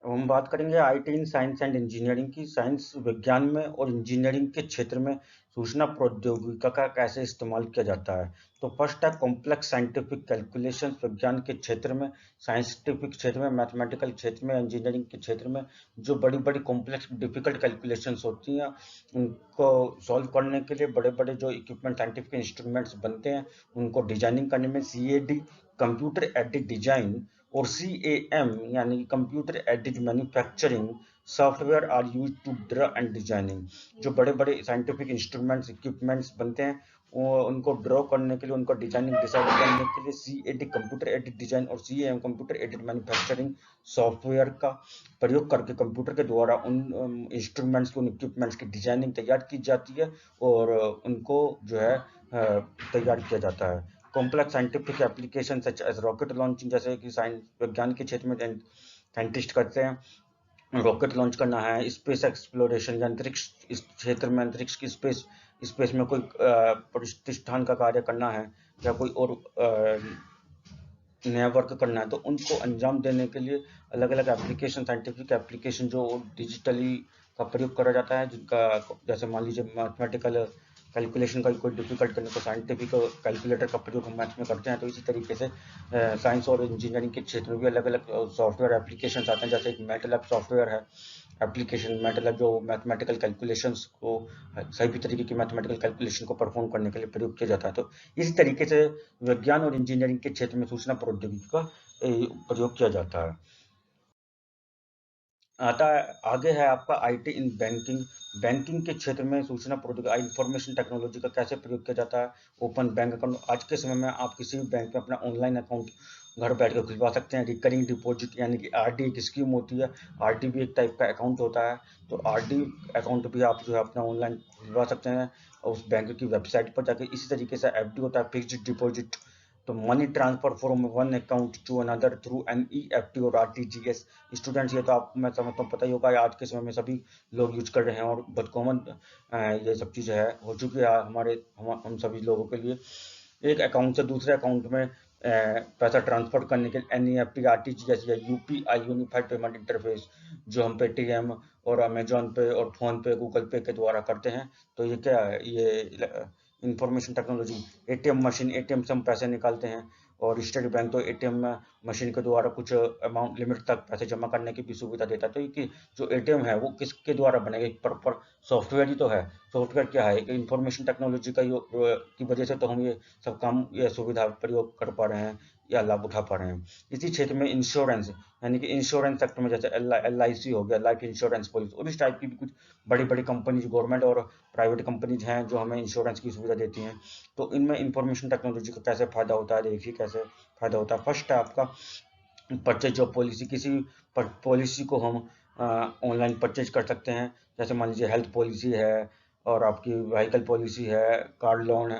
अब हम बात करेंगे IT in science and engineering की। साइंस विज्ञान में और इंजीनियरिंग के क्षेत्र में सूचना प्रौद्योगिकी का कैसे इस्तेमाल किया जाता है। तो फर्स्ट है कॉम्प्लेक्स साइंटिफिक कैलकुलेशन। विज्ञान के क्षेत्र में, साइंटिफिक क्षेत्र में, मैथमेटिकल क्षेत्र में, इंजीनियरिंग के क्षेत्र में जो बड़ी बड़ी कॉम्प्लेक्स डिफिकल्ट कैलकुलेशंस होती हैं, उनको सॉल्व करने के लिए बड़े बड़े जो इक्विपमेंट, साइंटिफिक इंस्ट्रूमेंट्स बनते हैं, उनको डिजाइनिंग करने में CAD, कंप्यूटर एडेड डिजाइन, और CAM यानी computer aided manufacturing software are use to draw and designing. जो बड़े बड़े साइंटिफिक इंस्ट्रूमेंट्स, इक्विपमेंट्स बनते हैं, वो उनको ड्रॉ करने के लिए, उनको डिजाइनिंग डिसाइड करने के लिए CAD कंप्यूटर एडेड डिजाइन और CAM computer aided manufacturing software का प्रयोग करके कंप्यूटर के द्वारा उन इंस्ट्रूमेंट्स, उन इक्विपमेंट्स की डिजाइनिंग तैयार की जाती है और उनको जो है तैयार किया जाता है। Complex scientific application such as rocket launching, जैसे कि साइंस विज्ञान के क्षेत्र में साइंटिस्ट करते हैं, रॉकेट लॉन्च करना है, स्पेस एक्सप्लोरेशन या अंतरिक्ष, इस क्षेत्र में अंतरिक्ष की स्पेस में कोई प्रतिष्ठान का कार्य करना है या कोई और नया वर्क करना है, तो उनको अंजाम देने के लिए अलग अलग एप्लीकेशन, साइंटिफिक एप्लीकेशन जो डिजिटली का प्रयोग करा जाता है, जिनका जैसे मान लीजिए मैथमेटिकल कैलकुलेशन का कोई डिफिकल्ट करने को साइंटिफिक कैलकुलेटर का प्रयोग हम मैथ में करते हैं, तो इसी तरीके से साइंस और इंजीनियरिंग के क्षेत्र में भी अलग अलग सॉफ्टवेयर एप्लीकेशन आते हैं। जैसे एक मैटलैब सॉफ्टवेयर है एप्लीकेशन, मैटलैब जो मैथमेटिकल कैलकुलेशंस को, सभी भी तरीके की मैथमेटिकल कैलकुलेशन को परफॉर्म करने के लिए प्रयोग किया जाता है। तो इसी तरीके से विज्ञान और इंजीनियरिंग के क्षेत्र में सूचना प्रौद्योगिकी का प्रयोग किया जाता है। आता है आगे है आपका आईटी इन बैंकिंग। बैंकिंग के क्षेत्र में सूचना प्रौद्योगिकी इंफॉर्मेशन टेक्नोलॉजी का कैसे प्रयोग किया जाता है। ओपन बैंक अकाउंट, आज के समय में आप किसी भी बैंक में अपना ऑनलाइन अकाउंट घर बैठ कर खुलवा सकते हैं। रिकरिंग डिपॉजिट यानी कि आरडी एक स्कीम होती है, आरडी भी एक टाइप का अकाउंट होता है। तो आरडी अकाउंट भी आप जो है अपना ऑनलाइन खुलवा सकते हैं उस बैंक की वेबसाइट पर जाकर। इसी तरीके से एफडी होता है, फिक्स्ड डिपॉजिट। तो money transfer from one account to another through NEFT और आरटीजीएस। स्टूडेंट्स, ये तो आप मैं समझता हूँ पता ही होगा, आज के समय में सभी लोग यूज कर रहे हैं और बहुत कॉमन ये सब चीज़ें है हो चुकी है हमारे हम सभी लोगों के लिए। एक अकाउंट से दूसरे अकाउंट में पैसा ट्रांसफर करने के लिए एनईएफटी, आरटीजीएस या यूपीआई यूनिफाइड पेमेंट इंटरफेस जो हम पेटीएम और अमेजोन पे और फोन पे गूगल पे के द्वारा करते हैं। तो ये क्या है, ये information technology. ATM machine, ATM से हम पैसे निकालते हैं। और स्टेट बैंक तो एटीएम मशीन के द्वारा कुछ अमाउंट लिमिट तक पैसे जमा करने की भी सुविधा देता है। तो ये जो एटीएम है वो किसके द्वारा बनेगा, एक प्रॉपर सॉफ्टवेयर ही तो है। सॉफ्टवेयर क्या है, एक इंफॉर्मेशन टेक्नोलॉजी का की वजह से तो हम ये सब काम, ये सुविधा प्रयोग कर पा रहे हैं या लाभ उठा पा रहे हैं। इसी क्षेत्र में इंश्योरेंस, यानी कि इंश्योरेंस सेक्टर में जैसे LIC हो गया, लाइफ इंश्योरेंस पॉलिसी, और इस टाइप की भी कुछ बड़ी बड़ी कंपनीज, गवर्नमेंट और प्राइवेट कंपनीज हैं जो हमें इंश्योरेंस की सुविधा देती हैं। तो इनमें इंफॉर्मेशन टेक्नोलॉजी का कैसे फायदा होता है, देखिए कैसे फायदा होता है। फर्स्ट है आपका परचेज जॉब पॉलिसी। किसी पॉलिसी को हम ऑनलाइन परचेज कर सकते हैं। जैसे मान लीजिए हेल्थ पॉलिसी है, और आपकी व्हीकल पॉलिसी है, कार लोन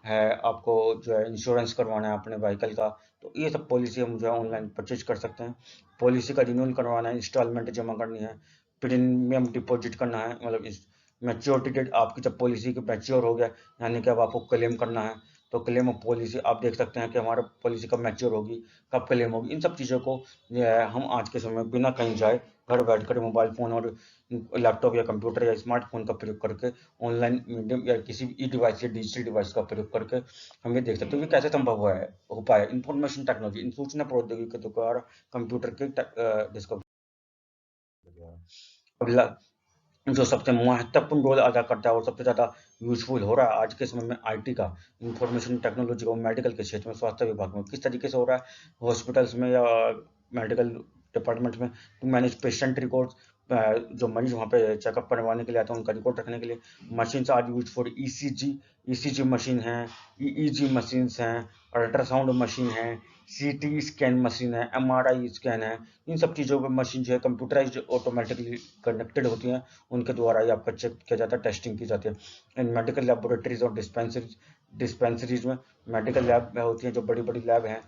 है, आपको जो है इंश्योरेंस करवाना है अपने व्हीकल का, तो ये सब पॉलिसी हम जो है ऑनलाइन परचेज कर सकते हैं। पॉलिसी का रिन्यूअल करवाना है, इंस्टॉलमेंट जमा करनी है, प्रीमियम डिपॉजिट करना है, मतलब इस मैच्योरिटी डेट आपकी जब पॉलिसी की मैच्योर हो गया, यानी कि अब आपको क्लेम करना है, तो क्लेम ऑफ पॉलिसी आप देख सकते हैं कि हमारा पॉलिसी कब मैच्योर होगी, कब क्लेम होगी। इन सब चीज़ों को जो है हम आज के समय में बिना कहीं जाए घर बैठकर मोबाइल फ़ोन और लैपटॉप या कंप्यूटर या स्मार्टफोन का प्रयोग करके, ऑनलाइन मीडियम या किसी भी ई डिवाइस या डिजिटल डिवाइस का प्रयोग करके हम ये देख सकते हैं कि कैसे संभव हुआ है, हो पाया। इंफॉर्मेशन टेक्नोलॉजी, इन सूचना प्रौद्योगिकी के द्वारा, कंप्यूटर के डिस्कवरी के द्वारा। अगला जो सबसे महत्वपूर्ण रोल अदा करता है और सबसे ज़्यादा यूजफुल हो रहा है आज के समय में, आईटी का, इंफॉर्मेशन टेक्नोलॉजी और मेडिकल के क्षेत्र में, स्वास्थ्य विभाग में किस तरीके से हो रहा है, हॉस्पिटल्स में या मेडिकल डिपार्टमेंट में, टू मैनेज पेशेंट रिकॉर्ड्स, जो मरीज वहाँ पे चेकअप करवाने के लिए आते हैं उनका रिकॉर्ड रखने के लिए। Machine are use for ECG machine है, ईईजी मशीन्स हैं, अल्ट्रासाउंड मशीन है, सीटी स्कैन मशीन है, एमआरआई स्कैन है। इन सब चीज़ों पर मशीन जो है कंप्यूटराइज ऑटोमेटिकली कनेक्टेड होती हैं, उनके द्वारा ही आपका चेक किया जाता है, टेस्टिंग की जाती है। इन मेडिकल लेबोरेटरीज और डिस्पेंसरीज में, मेडिकल लैब में होती हैं जो बड़ी बड़ी लैब हैं,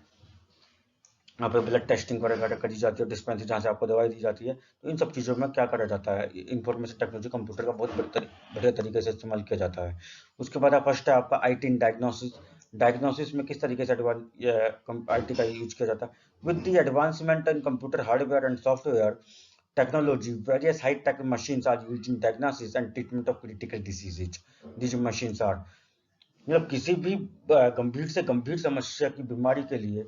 यहाँ पे ब्लड टेस्टिंग वगैरह करी जाती है, डिस्पेंसरी जहाँ से आपको दवाई दी जाती है। तो इन सब चीज़ों में क्या करा जाता है, इंफॉर्मेशन टेक्नोलॉजी, कंप्यूटर का बहुत बढ़िया तरीके से इस्तेमाल किया जाता है। उसके बाद फर्स्ट है आपका आईटी इन डायग्नोसिस। डायग्नोसिस में किस तरीके से आईटी का यूज किया जाता है। With the advancement in computer hardware and software technology, various high-tech machines are used in diagnosis and treatment of critical diseases. These machines are, मतलब किसी भी गंभीर से गंभीर समस्या की बीमारी के लिए,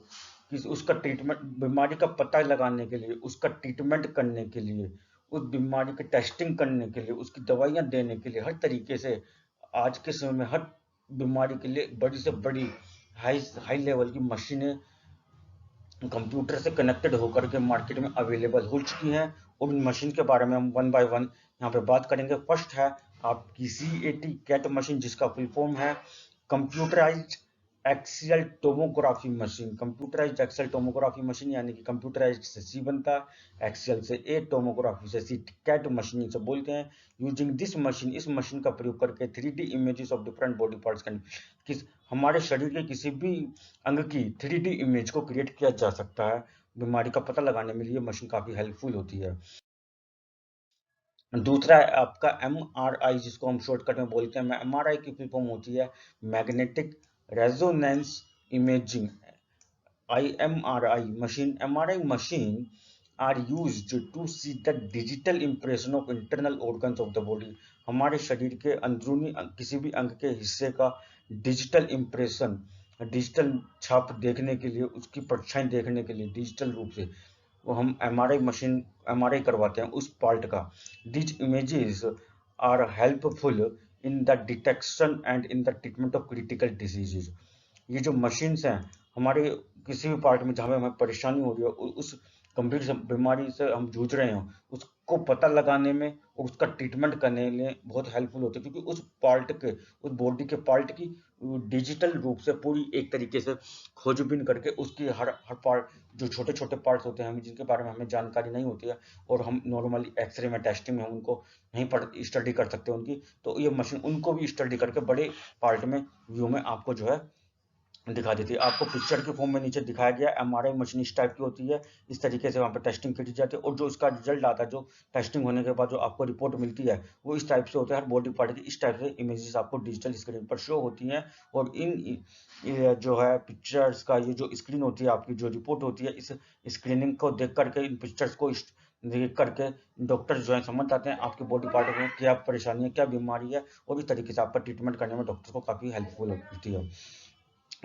किसी उसका ट्रीटमेंट, बीमारी का पता लगाने के लिए, उसका ट्रीटमेंट करने के लिए, उस बीमारी की टेस्टिंग करने के लिए, उसकी दवाइयाँ देने के लिए, हर तरीके से आज के समय में हर बीमारी के लिए बड़ी से बड़ी हाई हाई लेवल की मशीनें कंप्यूटर से कनेक्टेड होकर के मार्केट में अवेलेबल हो चुकी हैं। और इन मशीन के बारे में हम वन बाय वन यहाँ पे बात करेंगे। फर्स्ट है आपकी CAT कैट मशीन, जिसका फुल फॉर्म है computerised axial tomography machine. Computerised axial tomography machine, यानी कि कंप्यूटराइज्ड से C बनता है, एक्सियल से A, टोमोग्राफी से C, कैट मशीन से बोलते हैं। यूजिंग दिस मशीन, इस मशीन का प्रयोग करके 3D images of different body parts can, किस हमारे शरीर के किसी भी अंग की 3D इमेज को क्रिएट किया जा सकता है। बीमारी का पता लगाने में ये मशीन काफी हेल्पफुल होती है। दूसरा है आपका MRI, जिसको हम शॉर्टकट में बोलते हैं। MRI की फुल फॉर्म होती है magnetic resonance imaging. IMRI machine, MRI machine are used to see the digital impression of internal organs of the body. हमारे शरीर के अंदरूनी किसी भी अंग के हिस्से का डिजिटल इम्प्रेशन, डिजिटल छाप देखने के लिए, उसकी परछाई देखने के लिए डिजिटल रूप से वो हम एमआरआई करवाते हैं उस पार्ट का। This images are helpful in the detection and in the treatment of critical diseases. ये जो मशीन्स हैं हमारे किसी भी पार्ट में जहाँ पे हमें परेशानी हो रही है, उस गंभीर बीमारी से हम जूझ रहे हो, उसको पता लगाने में और उसका ट्रीटमेंट करने में बहुत हेल्पफुल होते हैं, क्योंकि उस पार्ट के, उस बॉडी के पार्ट की डिजिटल रूप से पूरी एक तरीके से खोजबीन करके उसकी हर हर पार्ट, जो छोटे छोटे पार्ट्स होते हैं जिनके बारे में हमें जानकारी नहीं होती है और हम नॉर्मली एक्सरे में, टेस्टिंग में हम उनको नहीं पढ़ स्टडी कर सकते उनकी, तो ये मशीन उनको भी स्टडी करके बड़े पार्ट में, व्यू में आपको जो है दिखा देती है। आपको पिक्चर के फॉर्म में नीचे दिखाया गया एमआरआई मशीन इस टाइप की होती है, इस तरीके से वहाँ पर टेस्टिंग की जाती है और जो उसका रिजल्ट आता है, जो टेस्टिंग होने के बाद जो आपको रिपोर्ट मिलती है वो इस टाइप से होता है। हर बॉडी पार्ट की इस टाइप से इमेजेस आपको डिजिटल स्क्रीन पर शो होती हैं और इन जो है पिक्चर्स का ये जो स्क्रीन होती है, आपकी जो रिपोर्ट होती है, इस स्क्रीनिंग को देख करके, इन पिक्चर्स को देख करके डॉक्टर जो है समझ आते हैं आपके बॉडी पार्ट में क्या परेशानी है, क्या बीमारी है और इस तरीके से आपका ट्रीटमेंट करने में डॉक्टर को काफ़ी हेल्पफुल होती है।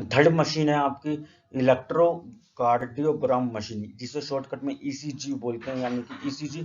थर्ड मशीन है आपकी इलेक्ट्रोकार्डियोग्राम मशीन, जिसे शॉर्टकट में ईसीजी बोलते हैं, यानी कि ईसीजी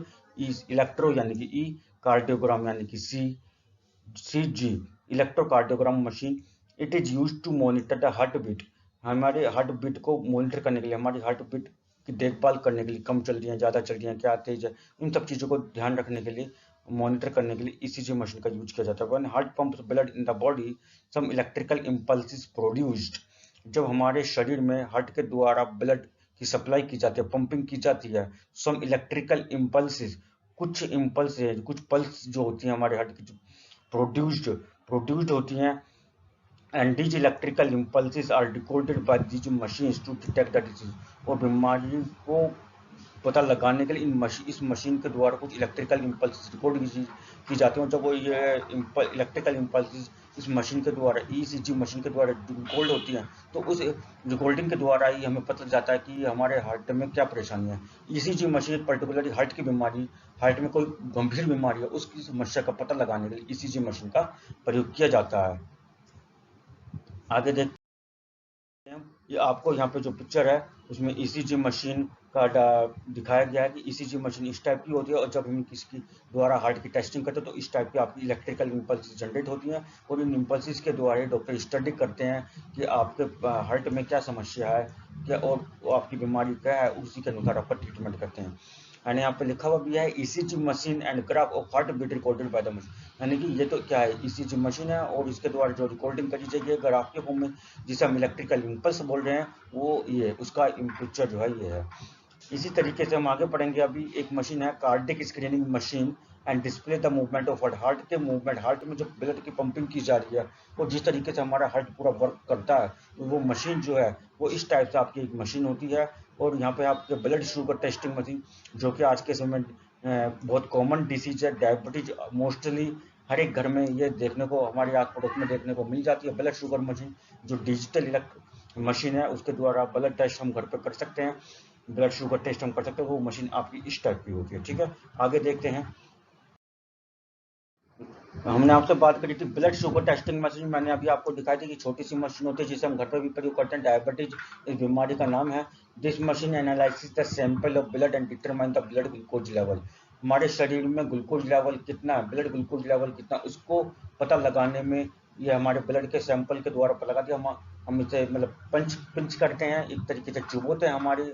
इलेक्ट्रो यानी कि ई, कार्डियोग्राम यानी कि CG, electrocardiogram machine. It is used to monitor the heart beat. हमारे हार्ट बीट को मॉनिटर करने के लिए, हमारी हार्ट बीट की देखभाल करने के लिए, कम चल रही है, ज़्यादा चल रही है, क्या तेज है, इन सब चीज़ों को ध्यान रखने के लिए, मॉनिटर करने के लिए ईसीजी मशीन का यूज किया जाता है। When heart pumps blood in the body, some electrical impulse produced. जब हमारे शरीर में हार्ट के द्वारा ब्लड की सप्लाई की जाती है, पंपिंग की जाती है, सम इलेक्ट्रिकल इम्पल्सेस, कुछ इम्पल्स है, कुछ पल्स जो होती है हमारे हार्ट की प्रोड्यूस्ड होती हैं, and these electrical impulses are decoded by these machines to detect the disease। और बीमारी को पता लगाने के लिए इस मशीन के द्वारा कुछ इलेक्ट्रिकल इम्पल्स रिकॉर्ड की जाती हैं। जब वो ये इलेक्ट्रिकल इम्पल्स इस मशीन के द्वारा, ईसीजी मशीन के द्वारा रिकॉर्ड होती हैं, तो उस रिकॉर्डिंग के द्वारा ही हमें पता जाता है कि हमारे हार्ट में क्या परेशानी है। ईसीजी मशीन पर्टिकुलरली हार्ट की बीमारी, हार्ट में कोई गंभीर बीमारी है, उसकी समस्या का पता लगाने के लिए ईसीजी मशीन का प्रयोग किया जाता है। आगे देखते हैं, ये आपको यहाँ पे जो पिक्चर है उसमें ईसीजी मशीन का दिखाया गया है कि ईसीजी मशीन इस टाइप की होती है और जब हम किसी द्वारा हार्ट की टेस्टिंग करते हैं तो इस टाइप की आपकी इलेक्ट्रिकल इम्पल्स जनरेट होती हैं और इन इम्पल्स के द्वारा डॉक्टर स्टडी करते हैं कि आपके हार्ट में क्या समस्या है, क्या और आपकी बीमारी क्या है, उसी के अनुसार आपका ट्रीटमेंट करते हैं। एंड यहाँ पे लिखा हुआ भी है ECG machine and graph of heart beat recorded by the machine, यानी कि ये तो क्या है, ईसीजी मशीन है और इसके द्वारा जो रिकॉर्डिंग करी जाएगी ग्राफ के फॉर्म में, जिसे हम इलेक्ट्रिकल इम्पल्स बोल रहे हैं, वो ये उसका पिक्चर जो है ये है। इसी तरीके से हम आगे पढ़ेंगे। अभी एक मशीन है cardiac screening machine and display the movement of heart. Heart के मूवमेंट, हार्ट में जो ब्लड की पंपिंग की जा रही है और जिस तरीके से हमारा हार्ट पूरा वर्क करता है, तो वो मशीन जो है वो इस टाइप से आपकी एक मशीन होती है। और यहाँ पे आपके ब्लड शुगर टेस्टिंग मशीन, जो कि आज के समय में बहुत कॉमन डिसीज है, डायबिटीज मोस्टली हर एक घर में ये देखने को, हमारे आस पड़ोस में देखने को मिल जाती है। ब्लड शुगर मशीन जो डिजिटल मशीन है, उसके द्वारा ब्लड टेस्ट हम घर पर कर सकते हैं, ब्लड शुगर टेस्ट हम कर सकते हैं, वो मशीन आपकी इस टाइप की होती है। ठीक है, आगे देखते हैं। हमने आपसे बात करी थी ब्लड शुगर टेस्टिंग मशीन, मैंने अभी आपको दिखाई थी कि छोटी सी मशीन होती है जिसे हम घर पर भी प्रयोग करते हैं। डायबिटीज इस बीमारी का नाम है। This machine analysis the sample of blood and determine the blood glucose level. हमारे शरीर में ग्लूकोज लेवल कितना है, ब्लड ग्लूकोज लेवल कितना, उसको पता लगाने में ये हमारे ब्लड के सैंपल के द्वारा पता लगाते हैं। हम इसे मतलब पंच करते हैं, एक तरीके से चुभोते हैं हमारी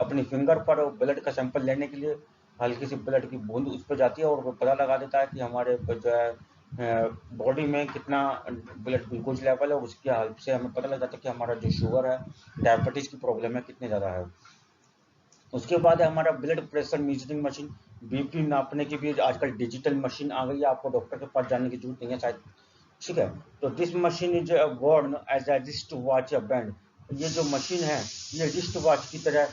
अपनी फिंगर पर, और ब्लड का सैंपल लेने के लिए हल्की सी ब्लड की बूंद उस पर जाती है और वो पता लगा देता है कि हमारे जो है बॉडी में कितना ब्लड ग्लूकोज लेवल है। उसकी हेल्प से हमें पता लग जाता है कि हमारा जो शुगर है, डायबिटीज की प्रॉब्लम है, कितने ज़्यादा है। उसके बाद है हमारा blood pressure measuring machine. BP नापने की भी आजकल डिजिटल मशीन आ गई है, आपको डॉक्टर के पास जाने की जरूरत नहीं है शायद। ठीक है, तो this machine is worn as a wrist watch या बैंड। ये जो मशीन है ये रिस्ट वॉच की तरह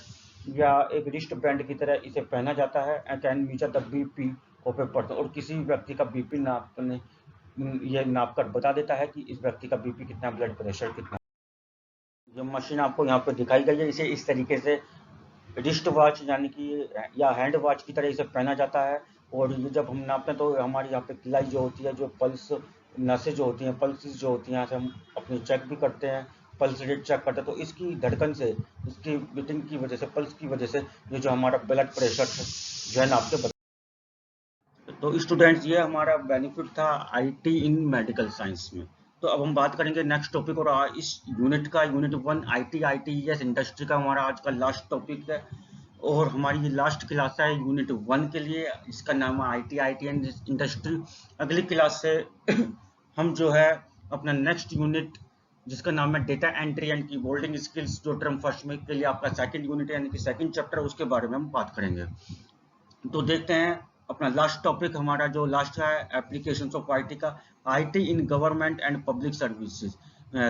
या एक रिस्ट बैंड की तरह इसे पहना जाता है and can measure the BP of a person. और किसी व्यक्ति का बीपी नापने, ये नाप कर बता देता है कि इस व्यक्ति का बीपी कितना, ब्लड प्रेशर कितना। जो मशीन आपको यहाँ पे दिखाई गई है, इसे इस तरीके से रिस्ट वॉच यानी कि या हैंड वॉच की तरह इसे पहना जाता है। और ये जब हम नापते हैं तो हमारी यहाँ पे किलाई जो होती है, जो पल्स नसें जो होती हैं, पल्सेस जो होती हैं, यहाँ से हम अपनी चेक भी करते हैं, पल्स रेट चेक करते हैं। तो इसकी धड़कन से, इसकी बीटिंग की वजह से, पल्स की वजह से ये जो हमारा ब्लड प्रेशर जो है नाप के। तो स्टूडेंट्स, ये हमारा बेनिफिट था आईटी इन मेडिकल साइंस में। तो अब हम बात करेंगे नेक्स्ट टॉपिक, और इस यूनिट का, यूनिट 1 आईटीआईटीएस इंडस्ट्री का हमारा आज का लास्ट टॉपिक है। और हमारी ये लास्ट क्लास है यूनिट 1 के लिए, इसका नाम है आईटीआईटीएस इंडस्ट्री। अगली क्लास से हम जो है अपना नेक्स्ट यूनिट, जिसका नाम है data entry and keyboarding skills, जो टर्म फर्स्ट में के लिए आपका सेकंड यूनिट है, यानी कि सेकंड चैप्टर, उसके बारे में हम बात करेंगे। तो देखते हैं अपना लास्ट टॉपिक, हमारा जो लास्ट है एप्लीकेशंस ऑफ आईटी का, IT in government and public services.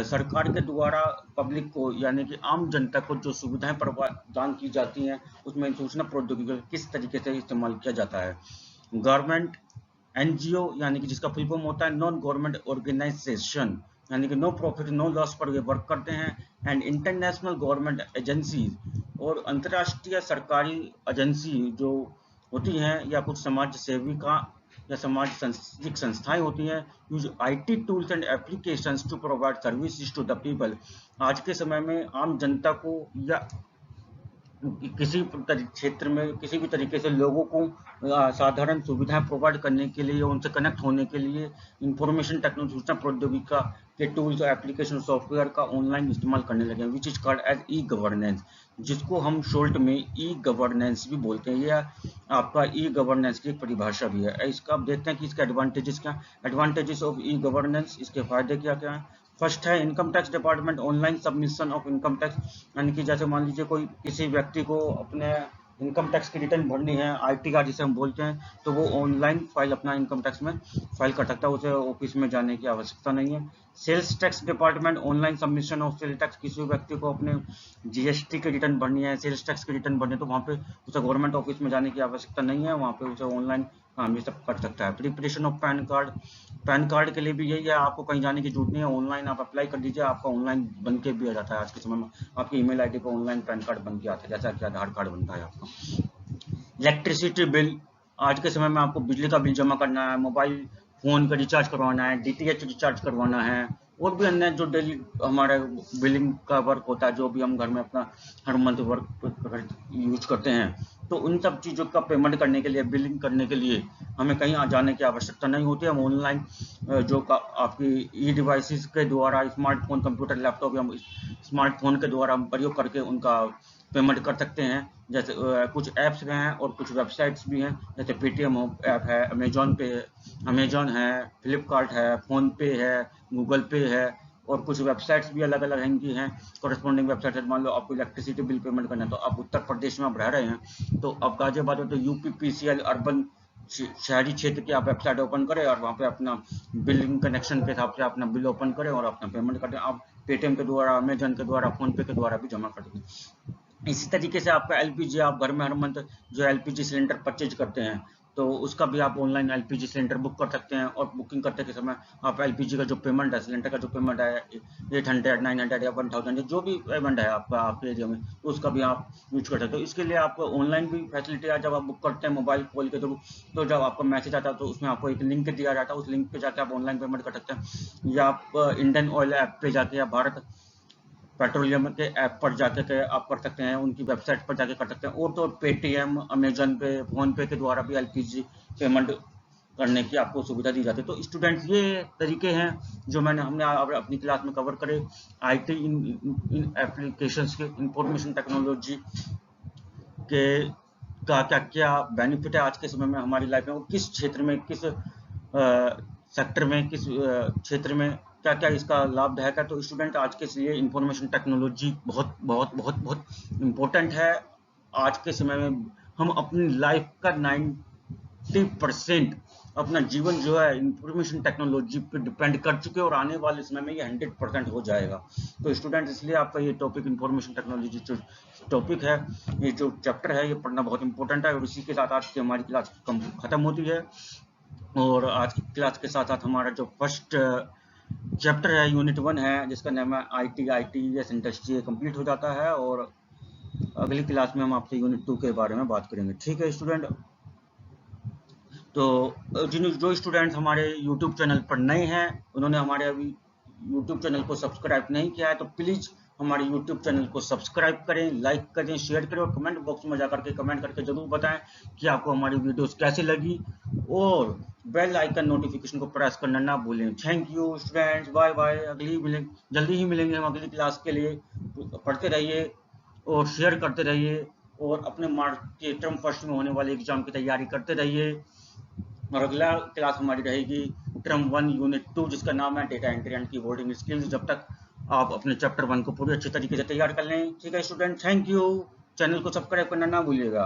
सरकार के द्वारा पब्लिक को, यानी कि आम जनता को जो सुविधाएं प्रदान की जाती हैं, उसमें सूचना प्रौद्योगिकी का किस तरीके से इस्तेमाल किया जाता है। गवर्नमेंट एनजीओ, यानी कि जिसका फुल फॉर्म होता है नॉन गवर्नमेंट ऑर्गेनाइजेशन, यानी कि नो प्रॉफिट नो लॉस पर ये वर्क करते हैं। एंड इंटरनेशनल गवर्नमेंट एजेंसीज, और अंतर्राष्ट्रीय सरकारी एजेंसी जो होती हैं, या कुछ समाज सेविका या समाज संस्थाएं होती हैं, use IT tools and applications to provide services to the people. आज के समय में आम जनता को या किसी क्षेत्र में किसी भी तरीके से लोगों को साधारण सुविधाएं प्रोवाइड करने के लिए, उनसे कनेक्ट होने के लिए इंफॉर्मेशन टेक्नोलॉजी, सूचना प्रौद्योगिकी के टूल्स और एप्लीकेशन सॉफ्टवेयर का ऑनलाइन इस्तेमाल करने लगे हैं, which is called as E governance, जिसको हम शॉर्ट में ई गवर्नेंस भी बोलते हैं। यह आपका ई गवर्नेंस की एक परिभाषा भी है। इसका आप देखते हैं कि इसके एडवांटेजेस क्या, एडवांटेजेस ऑफ ई गवर्नेंस, इसके फायदे क्या क्या हैं। फर्स्ट है income tax department online submission of income tax, यानी कि जैसे मान लीजिए कोई किसी व्यक्ति को अपने इनकम टैक्स की रिटर्न भरनी है, आईटी का जिसे हम बोलते हैं, तो वो ऑनलाइन फाइल अपना इनकम टैक्स में फाइल कर सकता है, उसे ऑफिस में जाने की आवश्यकता नहीं है। Sales tax department online submission of sale tax, किसी व्यक्ति को अपने जीएसटी की रिटर्न भरनी है, सेल्स टैक्स की रिटर्न भरनी है, तो वहाँ पे उसे गवर्नमेंट ऑफिस में जाने की आवश्यकता नहीं है, वहाँ पे उसे ऑनलाइन काम ये सब कर सकता है। Preparation of pan card, pan card के लिए भी यही है, आपको कहीं जाने की जरूरत नहीं है, ऑनलाइन आप अप्लाई कर दीजिए, आपका ऑनलाइन बन के भी आ जाता है। आज के समय में आपकी ईमेल आईडी पर ऑनलाइन पैन कार्ड बन के आता है, जैसा कि आधार कार्ड बनता है आपका। इलेक्ट्रिसिटी बिल, आज के समय में आपको बिजली का बिल जमा करना है, मोबाइल फोन का रिचार्ज करवाना है, डीटीएच रिचार्ज करवाना है, और भी अन्य जो डेली हमारे बिलिंग का वर्क होता है, जो भी हम घर में अपना हर मंथ वर्क यूज करते हैं, तो उन सब चीज़ों का पेमेंट करने के लिए, बिलिंग करने के लिए हमें कहीं जाने की आवश्यकता नहीं होती है। हम ऑनलाइन जो आपकी ई डिवाइसेस के द्वारा, स्मार्टफोन, कंप्यूटर, लैपटॉप या स्मार्टफोन के द्वारा हम प्रयोग करके उनका पेमेंट कर सकते हैं। जैसे कुछ ऐप्स हैं और कुछ वेबसाइट्स भी हैं, जैसे पेटीएम ऐप है, अमेजॉन है, फ्लिपकार्ट है, फोन पे है, गूगल पे है, और कुछ वेबसाइट्स भी अलग अलग इनकी हैं, कॉरेस्पॉन्डिंग वेबसाइट है। मान लो आपको इलेक्ट्रिसिटी बिल पेमेंट करना है, तो आप उत्तर प्रदेश में आप रह रहे हैं, तो आप गाजियाबाद में तो यूपीपीसीएल अर्बन शहरी क्षेत्र की आप वेबसाइट ओपन करें, और वहाँ पे अपना बिलिंग कनेक्शन के हिसाब से अपना बिल ओपन करें और अपना पेमेंट करें। आप पेटीएम के द्वारा, अमेजन के द्वारा, फोन पे के द्वारा भी जमा कर दें। इसी तरीके से आपका एलपीजी, आप घर में हर मंथ जो एलपीजी सिलेंडर परचेज करते हैं, तो उसका भी आप ऑनलाइन एलपीजी सिलेंडर बुक कर सकते हैं। और बुकिंग करते के समय आप एलपीजी का जो पेमेंट है, सिलेंडर का जो पेमेंट है 800, 900 या 1000, जो भी पेमेंट है आपका आपके एरिया में, तो उसका भी आप यूज कर सकते हो। इसके लिए आपको ऑनलाइन भी फैसिलिटी है, जब आप बुक करते हैं मोबाइल कॉल के थ्रू, तो जब आपका मैसेज आता है तो उसमें आपको एक लिंक दिया जाता है, उस लिंक पे जाके आप ऑनलाइन पेमेंट कर सकते हैं। या आप इंडियन ऑयल ऐप पे जाके या भारत पेट्रोलियम के ऐप पर जाके के आप कर सकते हैं, उनकी वेबसाइट पर जाके कर सकते हैं। और तो पेटीएम, अमेजन पे, फोन पे के द्वारा भी एलपीजी पेमेंट करने की आपको सुविधा दी जाती है। तो स्टूडेंट्स, ये तरीके हैं जो हमने अपनी क्लास में कवर करे आईटी इन एप्लीकेशंस के, इंफॉर्मेशन टेक्नोलॉजी के का क्या क्या बेनिफिट है आज के समय में हमारी लाइफ में, और किस क्षेत्र में, किस सेक्टर में, किस क्षेत्र में क्या क्या इसका लाभदायक है। तो स्टूडेंट, आज के लिए इंफॉर्मेशन टेक्नोलॉजी बहुत बहुत बहुत बहुत इम्पोर्टेंट है। आज के समय में हम अपनी लाइफ का 90% अपना जीवन जो है इंफॉर्मेशन टेक्नोलॉजी पे डिपेंड कर चुके हैं, और आने वाले समय में ये 100% हो जाएगा। तो स्टूडेंट, इसलिए आपका ये टॉपिक इंफॉर्मेशन टेक्नोलॉजी जो टॉपिक है, ये जो चैप्टर है, ये पढ़ना बहुत इंपॉर्टेंट है। और इसी के साथ आज की हमारी क्लास खत्म होती है। और आज की क्लास के साथ साथ हमारा जो फर्स्ट चैप्टर है यूनिट 1 है, जिसका नाम है आईटीआईटीएस इंडस्ट्री, कंप्लीट हो जाता है। और अगली क्लास में हम आपसे यूनिट 2 के बारे में बात करेंगे। ठीक है स्टूडेंट, तो जो स्टूडेंट हमारे यूट्यूब चैनल पर नए हैं, उन्होंने हमारे अभी यूट्यूब चैनल को सब्सक्राइब नहीं किया है, तो प्लीज़ हमारे यूट्यूब चैनल को सब्सक्राइब करें, लाइक करें, शेयर करें और कमेंट बॉक्स में जाकर के कमेंट करके जरूर बताएं कि आपको हमारी वीडियोस कैसी लगी, और बेल आइकन नोटिफिकेशन को प्रेस करना ना भूलें। Thank you students, bye bye. जल्दी ही मिलेंगे हम अगली क्लास के लिए। पढ़ते रहिए और शेयर करते रहिए, और अपने मार्च के टर्म फर्स्ट में होने वाले एग्जाम की तैयारी करते रहिए। और अगला क्लास हमारी रहेगी टर्म 1 यूनिट 2, जिसका नाम है data entry and keyboarding skills. जब तक आप अपने चैप्टर 1 को पूरी अच्छी तरीके से तैयार कर लें। ठीक है स्टूडेंट, थैंक यू। चैनल को सब्सक्राइब करना ना भूलिएगा।